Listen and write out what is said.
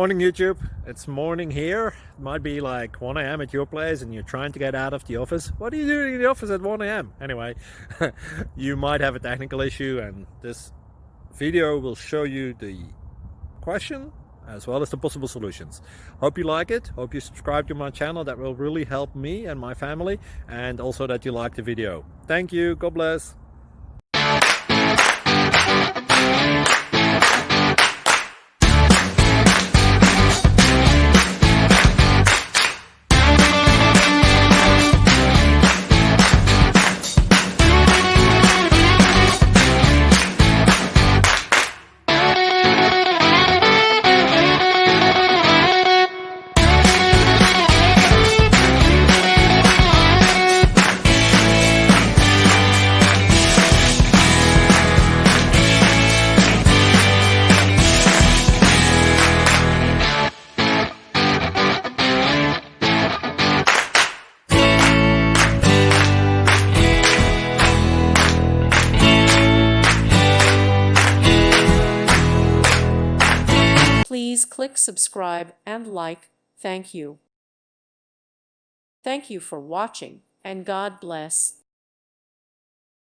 Morning YouTube, it's morning here. It might be like 1 a.m. at your place and you're trying to get out of the office. What are you doing in the office at 1 a.m.? Anyway, you might have a technical issue and this video will show you the question as well as the possible solutions. Hope you like it, hope you subscribe to my channel. That will really help me and my family, and also that you like the video. Thank you, God bless. Please click subscribe and like. Thank you. Thank you for watching, and God bless.